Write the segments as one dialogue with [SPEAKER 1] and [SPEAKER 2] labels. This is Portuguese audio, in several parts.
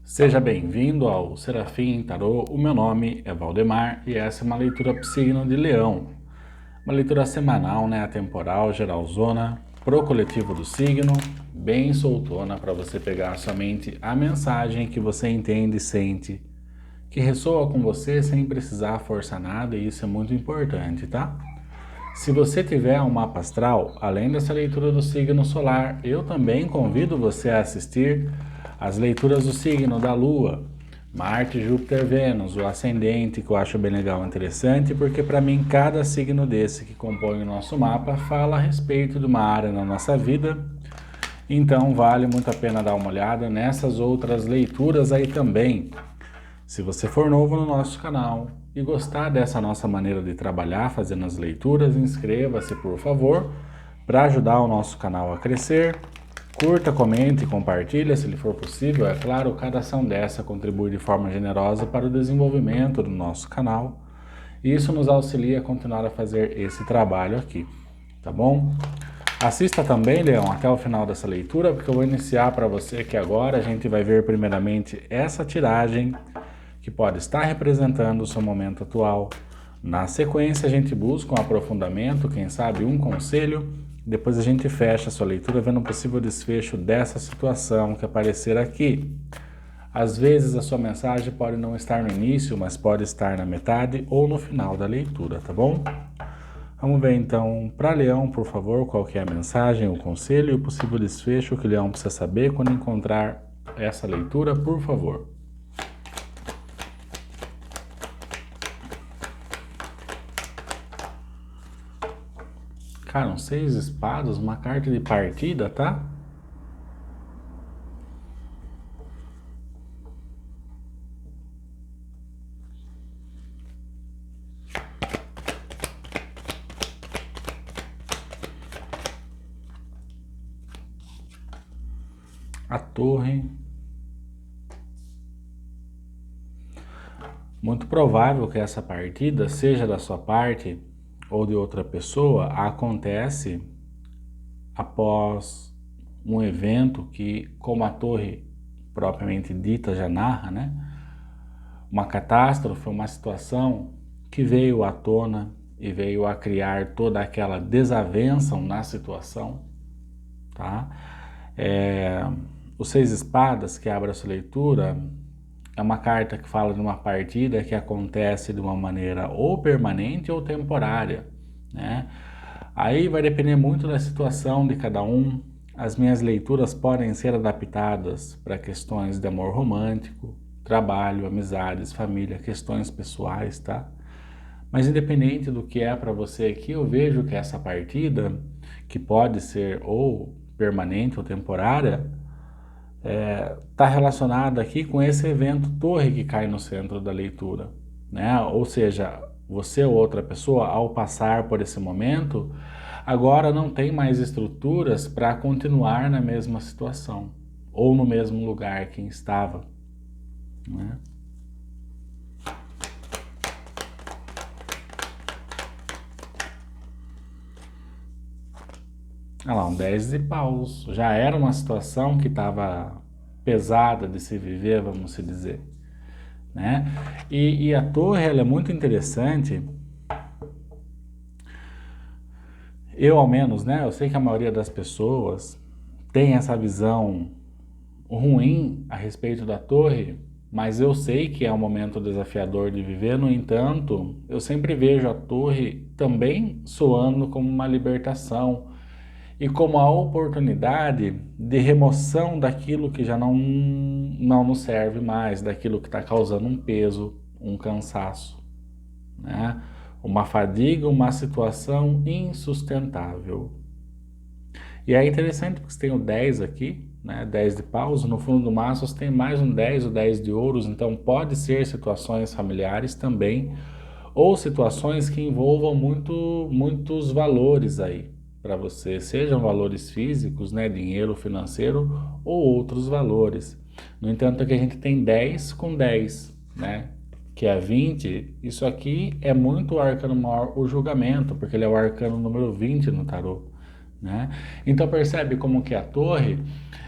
[SPEAKER 1] Seja bem-vindo ao Serafim Tarô. O meu nome é Valdemar e essa é uma leitura pro signo de Leão. Uma leitura semanal, atemporal, geralzona, pro coletivo do signo, bem soltona para você pegar somente a mensagem que você entende e sente, que ressoa com você sem precisar forçar nada, e isso é muito importante, tá? Se você tiver um mapa astral, além dessa leitura do signo solar, eu também convido você a assistir as leituras do signo da Lua, Marte, Júpiter, Vênus, o ascendente, que eu acho bem legal e interessante, porque para mim cada signo desse que compõe o nosso mapa fala a respeito de uma área na nossa vida, então vale muito a pena dar uma olhada nessas outras leituras aí também. Se você for novo no nosso canal e gostar dessa nossa maneira de trabalhar fazendo as leituras, inscreva-se por favor para ajudar o nosso canal a crescer. Curta, comente e compartilhe se lhe for possível. É claro, cada ação dessa contribui de forma generosa para o desenvolvimento do nosso canal. E isso nos auxilia a continuar a fazer esse trabalho aqui, tá bom? Assista também, Leão, até o final dessa leitura, porque eu vou iniciar para você que agora a gente vai ver primeiramente essa tiragem que pode estar representando o seu momento atual. Na sequência, a gente busca um aprofundamento, quem sabe um conselho. Depois a gente fecha a sua leitura vendo um possível desfecho dessa situação que aparecer aqui. Às vezes a sua mensagem pode não estar no início, mas pode estar na metade ou no final da leitura, tá bom? Vamos ver então para Leão, por favor, qual que é a mensagem, o conselho e o possível desfecho que o Leão precisa saber quando encontrar essa leitura, por favor. Cara, um 6 de espadas, uma carta de partida, tá? A torre. Muito provável que essa partida, seja da sua parte ou de outra pessoa, acontece após um evento que, como a torre propriamente dita já narra, uma catástrofe, uma situação que veio à tona e veio a criar toda aquela desavença na situação, tá? O 6 de espadas, que abre a sua leitura, é uma carta que fala de uma partida que acontece de uma maneira ou permanente ou temporária, né? Aí vai depender muito da situação de cada um. As minhas leituras podem ser adaptadas para questões de amor romântico, trabalho, amizades, família, questões pessoais, tá? Mas independente do que é para você aqui, eu vejo que essa partida, que pode ser ou permanente ou temporária, está relacionada aqui com esse evento torre que cai no centro da leitura, né? Ou seja, você ou outra pessoa, ao passar por esse momento, agora não tem mais estruturas para continuar na mesma situação ou no mesmo lugar que estava, né? Olha lá, um 10 de paus. Já era uma situação que estava pesada de se viver, vamos se dizer, né? E a torre, ela é muito interessante. Eu, ao menos, eu sei que a maioria das pessoas tem essa visão ruim a respeito da torre, mas eu sei que é um momento desafiador de viver. No entanto, eu sempre vejo a torre também soando como uma libertação e como a oportunidade de remoção daquilo que já não nos serve mais, daquilo que está causando um peso, um cansaço, né? Uma fadiga, uma situação insustentável. E é interessante porque você tem o 10 aqui, 10 de paus, no fundo do maço você tem mais um 10, o 10 de ouros, então pode ser situações familiares também, ou situações que envolvam muitos valores aí para você, sejam valores físicos, dinheiro, financeiro, ou outros valores. No entanto, aqui a gente tem 10 com 10, que é 20, isso aqui é muito o arcano maior, o julgamento, porque ele é o arcano número 20 no tarô, né? Então percebe como que a torre,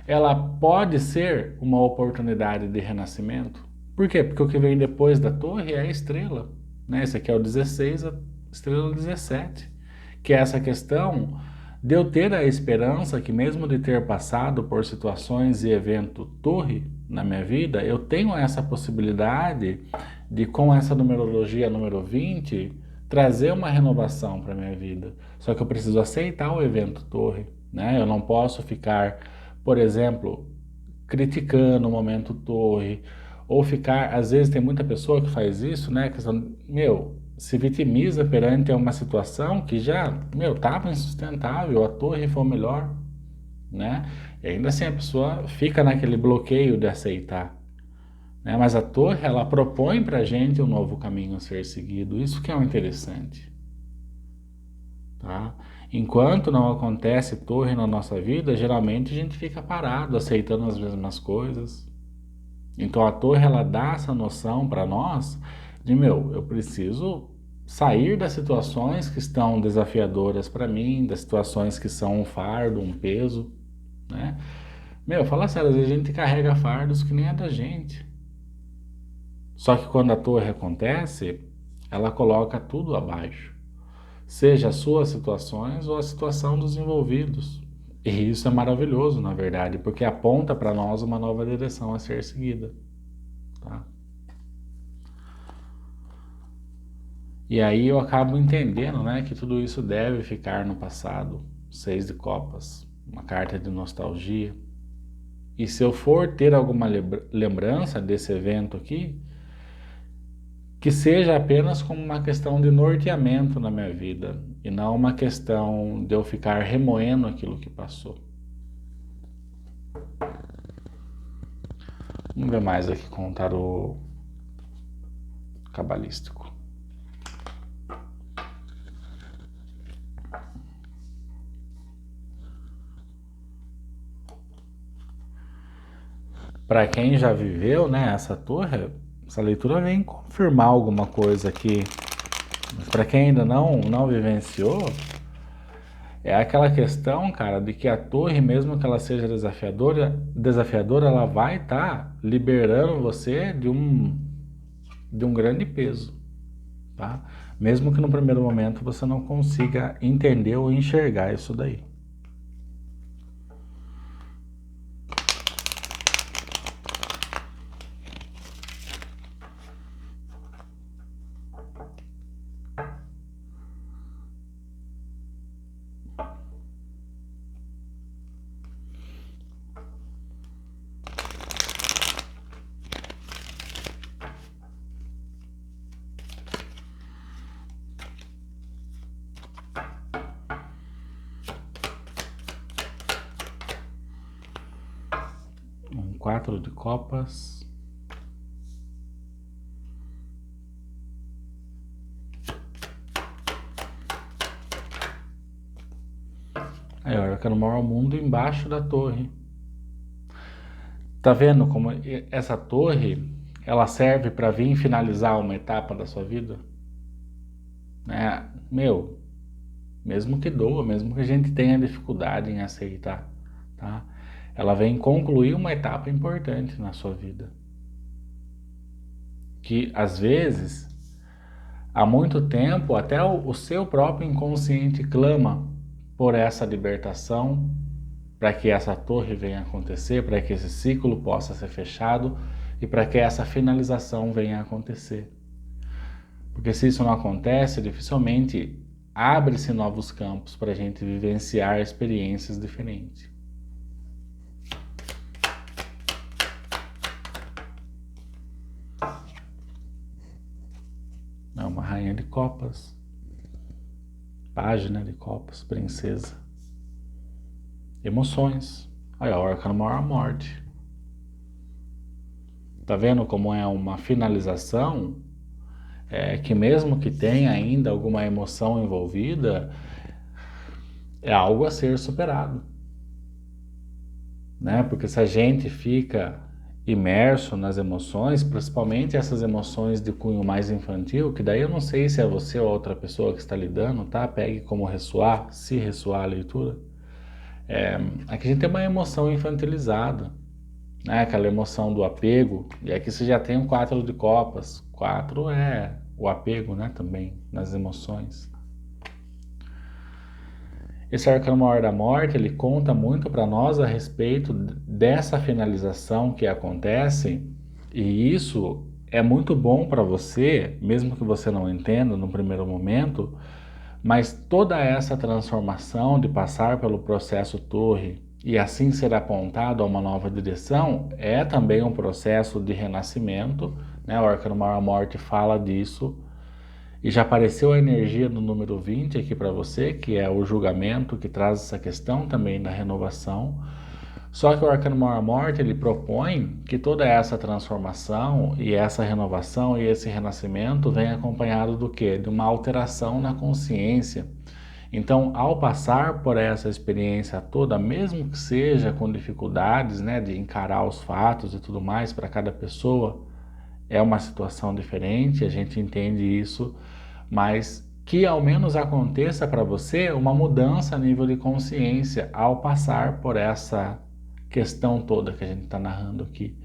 [SPEAKER 1] ela pode ser uma oportunidade de renascimento. Por quê? Porque o que vem depois da torre é a estrela, né? Esse aqui é o 16, a estrela 17, que é essa questão de eu ter a esperança que mesmo de ter passado por situações e evento torre na minha vida, eu tenho essa possibilidade de, com essa numerologia número 20, trazer uma renovação para a minha vida. Só que eu preciso aceitar o evento torre, né? Eu não posso ficar, por exemplo, criticando o momento torre, ou ficar, às vezes tem muita pessoa que faz isso, né? Que se vitimiza perante uma situação que já, estava insustentável, a torre foi o melhor, né? E ainda assim a pessoa fica naquele bloqueio de aceitar, né? Mas a torre, ela propõe pra gente um novo caminho a ser seguido, isso que é o interessante, tá? Enquanto não acontece torre na nossa vida, geralmente a gente fica parado, aceitando as mesmas coisas. Então a torre, ela dá essa noção para nós de, eu preciso sair das situações que estão desafiadoras para mim, das situações que são um fardo, um peso, né? Fala sério, às vezes a gente carrega fardos que nem é da gente. Só que quando a torre acontece, ela coloca tudo abaixo. Seja as suas situações ou a situação dos envolvidos. E isso é maravilhoso, na verdade, porque aponta para nós uma nova direção a ser seguida, tá? E aí eu acabo entendendo, né, que tudo isso deve ficar no passado. 6 de copas, uma carta de nostalgia. E se eu for ter alguma lembrança desse evento aqui, que seja apenas como uma questão de norteamento na minha vida e não uma questão de eu ficar remoendo aquilo que passou. Vamos ver mais aqui com o tarô cabalístico. Para quem já viveu, né, essa torre, essa leitura vem confirmar alguma coisa aqui. Mas para quem ainda não vivenciou, é aquela questão, cara, de que a torre, mesmo que ela seja desafiadora, ela vai estar liberando você de um grande peso, tá? Mesmo que no primeiro momento você não consiga entender ou enxergar isso daí. Um 4 de copas. Aí, olha, que no maior mundo embaixo da torre. Tá vendo como essa torre, ela serve para vir finalizar uma etapa da sua vida? Né? Mesmo que doa, mesmo que a gente tenha dificuldade em aceitar, tá? Ela vem concluir uma etapa importante na sua vida. Que às vezes, há muito tempo, até o seu próprio inconsciente clama por essa libertação, para que essa torre venha acontecer, para que esse ciclo possa ser fechado e para que essa finalização venha acontecer. Porque se isso não acontece, dificilmente abre-se novos campos para a gente vivenciar experiências diferentes. É uma rainha de copas, página de copas, princesa. Emoções. Aí a orca no maior morte. Tá vendo como é uma finalização? Que mesmo que tenha ainda alguma emoção envolvida, é algo a ser superado, né? Porque se a gente fica imerso nas emoções, principalmente essas emoções de cunho mais infantil, que daí eu não sei se é você ou outra pessoa que está lidando, tá? Pegue como ressoar, se ressoar a leitura. Aqui a gente tem uma emoção infantilizada, né? Aquela emoção do apego, e aqui você já tem um 4 de copas. 4 é o apego, né? Também nas emoções. Esse arcano maior da morte, ele conta muito para nós a respeito dessa finalização que acontece, e isso é muito bom para você, mesmo que você não entenda no primeiro momento, mas toda essa transformação de passar pelo processo torre e assim ser apontado a uma nova direção é também um processo de renascimento, né? O arcano maior da morte fala disso. E já apareceu a energia do número 20 aqui para você, que é o julgamento, que traz essa questão também da renovação. Só que o arcano maior morte, ele propõe que toda essa transformação e essa renovação e esse renascimento vem acompanhado do quê? De uma alteração na consciência. Então, ao passar por essa experiência toda, mesmo que seja com dificuldades, né, de encarar os fatos e tudo mais, para cada pessoa é uma situação diferente, a gente entende isso, mas que ao menos aconteça para você uma mudança a nível de consciência ao passar por essa questão toda que a gente está narrando aqui,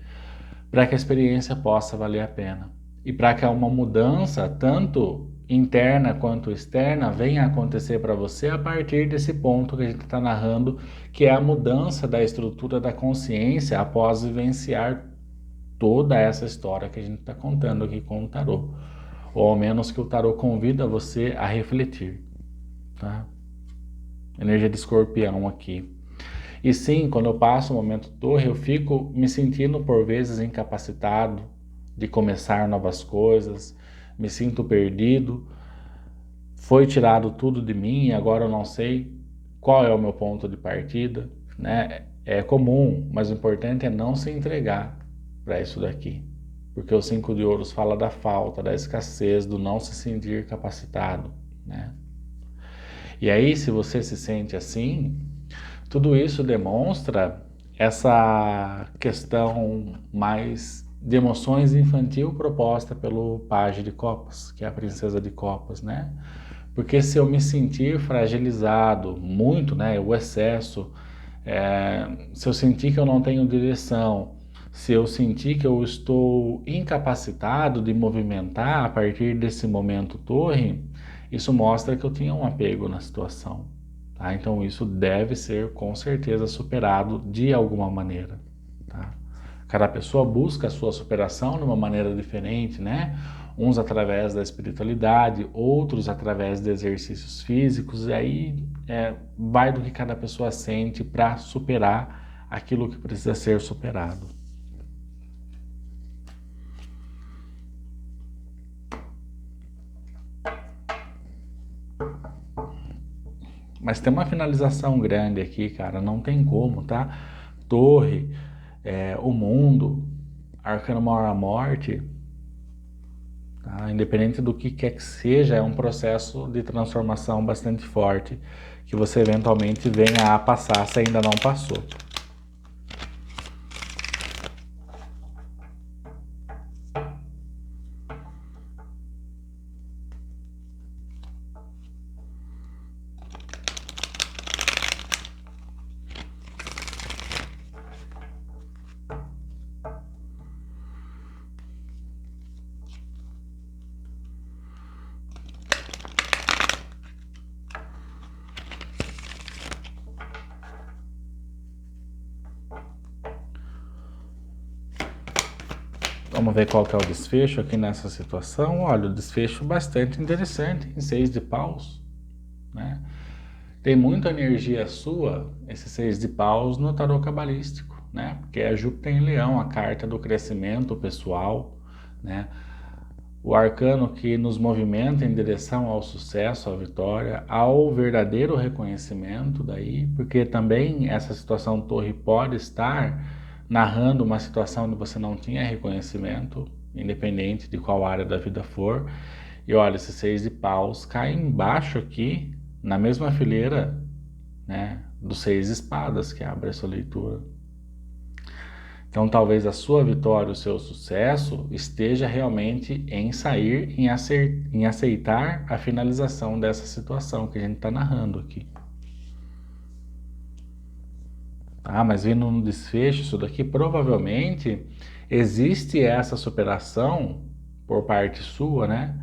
[SPEAKER 1] para que a experiência possa valer a pena e para que uma mudança tanto interna quanto externa venha a acontecer para você a partir desse ponto que a gente está narrando, que é a mudança da estrutura da consciência após vivenciar toda essa história que a gente está contando aqui com o tarô, ou ao menos que o tarô convida você a refletir, tá? Energia de escorpião aqui. E sim, quando eu passo o momento torre, eu fico me sentindo por vezes incapacitado de começar novas coisas, me sinto perdido, foi tirado tudo de mim e agora eu não sei qual é o meu ponto de partida, né? É comum, mas o importante é não se entregar para isso daqui, porque o 5 de ouros fala da falta, da escassez, do não se sentir capacitado, né? E aí, se você se sente assim, tudo isso demonstra essa questão mais de emoções infantil proposta pelo Pajem de Copas, que é a Princesa de Copas, né? Porque se eu me sentir fragilizado muito, né, o excesso, se eu sentir que eu não tenho direção, se eu sentir que eu estou incapacitado de movimentar a partir desse momento torre, isso mostra que eu tinha um apego na situação, tá? Então isso deve ser com certeza superado de alguma maneira, tá? Cada pessoa busca a sua superação de uma maneira diferente, né? Uns através da espiritualidade, outros através de exercícios físicos, e aí vai do que cada pessoa sente para superar aquilo que precisa ser superado. Mas tem uma finalização grande aqui, cara, não tem como, tá? Torre, o mundo, arcano maior a morte, tá? Independente do que quer que seja, é um processo de transformação bastante forte que você eventualmente venha a passar se ainda não passou. Vamos ver qual que é o desfecho aqui nessa situação. Olha, o desfecho bastante interessante em 6 de paus, né? Tem muita energia sua, esse 6 de paus, no tarô cabalístico, né? Porque é Júpiter em Leão, a carta do crescimento pessoal, né? O arcano que nos movimenta em direção ao sucesso, à vitória, ao verdadeiro reconhecimento daí, porque também essa situação torre pode estar narrando uma situação onde você não tinha reconhecimento, independente de qual área da vida for. E olha, esse 6 de paus cai embaixo aqui, na mesma fileira, né, do 6 de espadas, que abre essa leitura. Então talvez a sua vitória, o seu sucesso esteja realmente em sair, em aceitar a finalização dessa situação que a gente está narrando aqui. tá? Mas vindo no desfecho, isso daqui provavelmente existe essa superação por parte sua, né?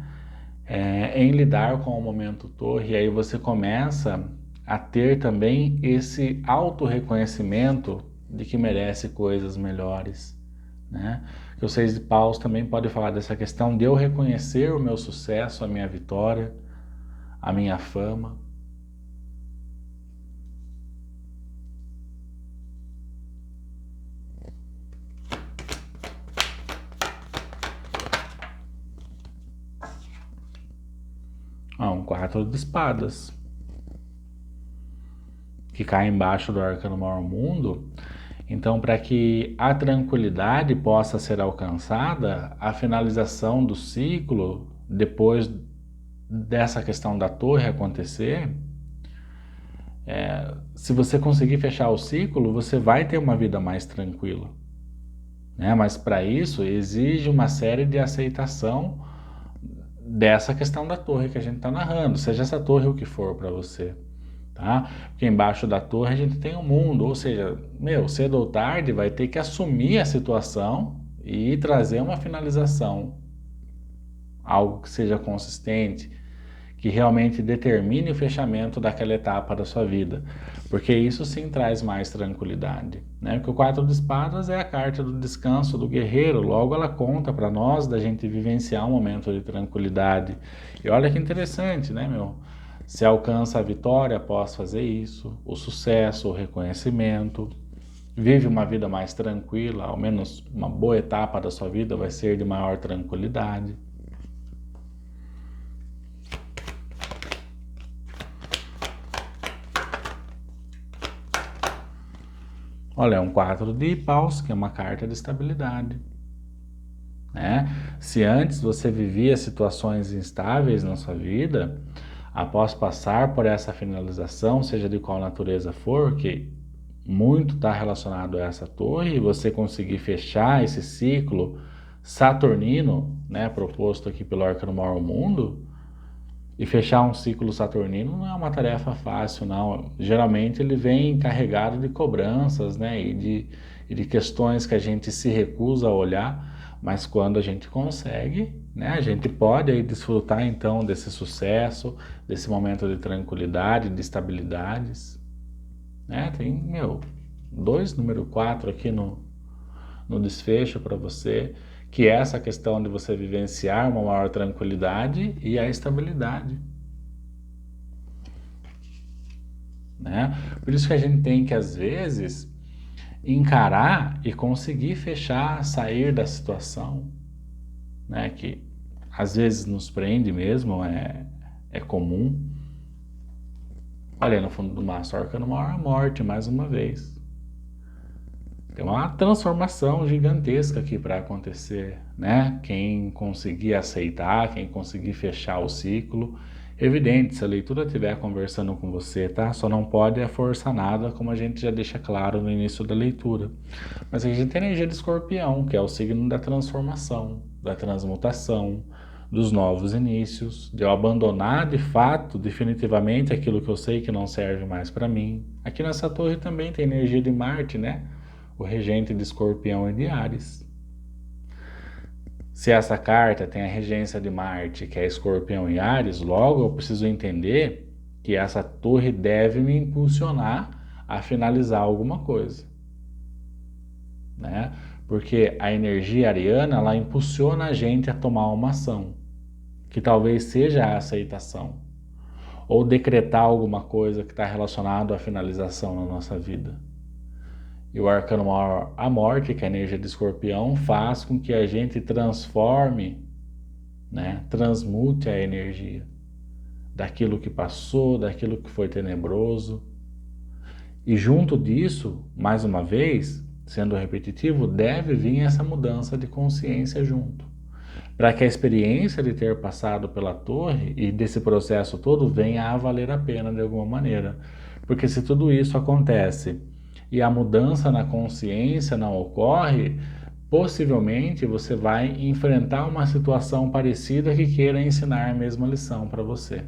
[SPEAKER 1] Em lidar com o momento torre, e aí você começa a ter também esse auto-reconhecimento de que merece coisas melhores, né? Que o Seis de Paus também pode falar dessa questão de eu reconhecer o meu sucesso, a minha vitória, a minha fama. Um 4 de espadas, que cai embaixo do Arcano Maior Mundo. Então, para que a tranquilidade possa ser alcançada, a finalização do ciclo, depois dessa questão da torre acontecer, se você conseguir fechar o ciclo, você vai ter uma vida mais tranquila, né? Mas para isso exige uma série de aceitação dessa questão da torre que a gente está narrando, seja essa torre o que for para você, tá? Porque embaixo da torre a gente tem o mundo, ou seja, cedo ou tarde vai ter que assumir a situação e trazer uma finalização, algo que seja consistente, que realmente determine o fechamento daquela etapa da sua vida, porque isso sim traz mais tranquilidade, né? Porque o 4 de espadas é a carta do descanso do guerreiro, logo ela conta para nós da gente vivenciar um momento de tranquilidade. E olha que interessante, né, Se alcança a vitória após fazer isso, o sucesso, o reconhecimento, vive uma vida mais tranquila, ao menos uma boa etapa da sua vida vai ser de maior tranquilidade. Olha, é um 4 de paus, que é uma carta de estabilidade, né? Se antes você vivia situações instáveis na sua vida, após passar por essa finalização, seja de qual natureza for, que muito está relacionado a essa torre, e você conseguir fechar esse ciclo saturnino, né, proposto aqui pelo Arcano Maior Mundo, e fechar um ciclo saturnino não é uma tarefa fácil, não. Geralmente ele vem carregado de cobranças, né? E de questões que a gente se recusa a olhar, mas quando a gente consegue, né? A gente pode aí desfrutar então desse sucesso, desse momento de tranquilidade, de estabilidades, né? Tem, dois número 4 aqui no desfecho para você, que é essa questão de você vivenciar uma maior tranquilidade e a estabilidade, né? Por isso que a gente tem que, às vezes, encarar e conseguir fechar, sair da situação, né? Que às vezes nos prende mesmo, é comum. Olha, no fundo do maço, Arcano Maior, a morte, mais uma vez. Tem uma transformação gigantesca aqui para acontecer, né? Quem conseguir aceitar, quem conseguir fechar o ciclo, evidente, se a leitura estiver conversando com você, tá? Só não pode forçar nada, como a gente já deixa claro no início da leitura. Mas a gente tem a energia de Escorpião, que é o signo da transformação, da transmutação, dos novos inícios, de eu abandonar de fato, definitivamente, aquilo que eu sei que não serve mais para mim. Aqui nessa torre também tem energia de Marte, né? O regente de Escorpião e de Áries. Se essa carta tem a regência de Marte, que é Escorpião e Áries, logo eu preciso entender que essa torre deve me impulsionar a finalizar alguma coisa, né? Porque a energia ariana, ela impulsiona a gente a tomar uma ação, que talvez seja a aceitação, ou decretar alguma coisa que está relacionado à finalização na nossa vida. E o Arcano Maior, a morte, que é a energia de Escorpião, faz com que a gente transforme, né, transmute a energia daquilo que passou, daquilo que foi tenebroso. E junto disso, mais uma vez, sendo repetitivo, deve vir essa mudança de consciência junto, para que a experiência de ter passado pela torre e desse processo todo venha a valer a pena de alguma maneira. Porque se tudo isso acontece e a mudança na consciência não ocorre, possivelmente você vai enfrentar uma situação parecida que queira ensinar a mesma lição para você.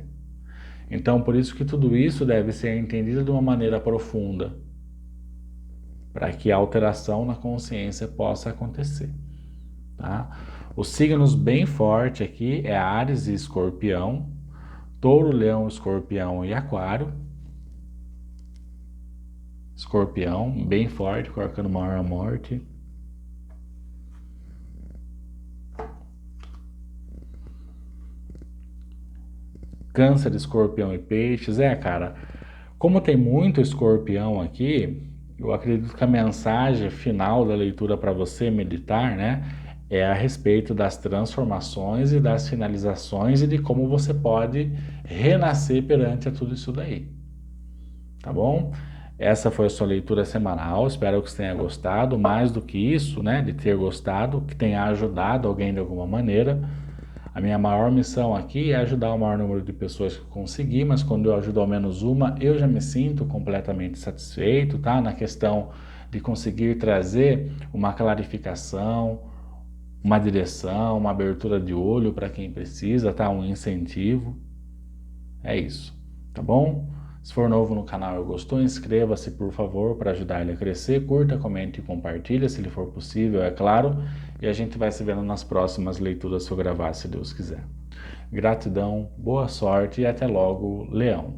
[SPEAKER 1] Então, por isso que tudo isso deve ser entendido de uma maneira profunda. para que a alteração na consciência possa acontecer, tá? Os signos bem fortes aqui é Áries e Escorpião, Touro, Leão, Escorpião e Aquário. Escorpião, bem forte, com o arcano maior a morte. Câncer, Escorpião e Peixes. Cara, como tem muito Escorpião aqui, eu acredito que a mensagem final da leitura para você meditar, né, é a respeito das transformações e das finalizações e de como você pode renascer perante a tudo isso daí. Tá bom? Essa foi a sua leitura semanal, espero que você tenha gostado, mais do que isso, né, de ter gostado, que tenha ajudado alguém de alguma maneira. A minha maior missão aqui é ajudar o maior número de pessoas que eu conseguir, mas quando eu ajudo ao menos uma, eu já me sinto completamente satisfeito, tá? Na questão de conseguir trazer uma clarificação, uma direção, uma abertura de olho para quem precisa, tá? Um incentivo. É isso, tá bom? Se for novo no canal e gostou, inscreva-se por favor para ajudar ele a crescer, curta, comente e compartilha se lhe for possível, é claro, e a gente vai se vendo nas próximas leituras se eu gravar, se Deus quiser. Gratidão, boa sorte e até logo, Leão.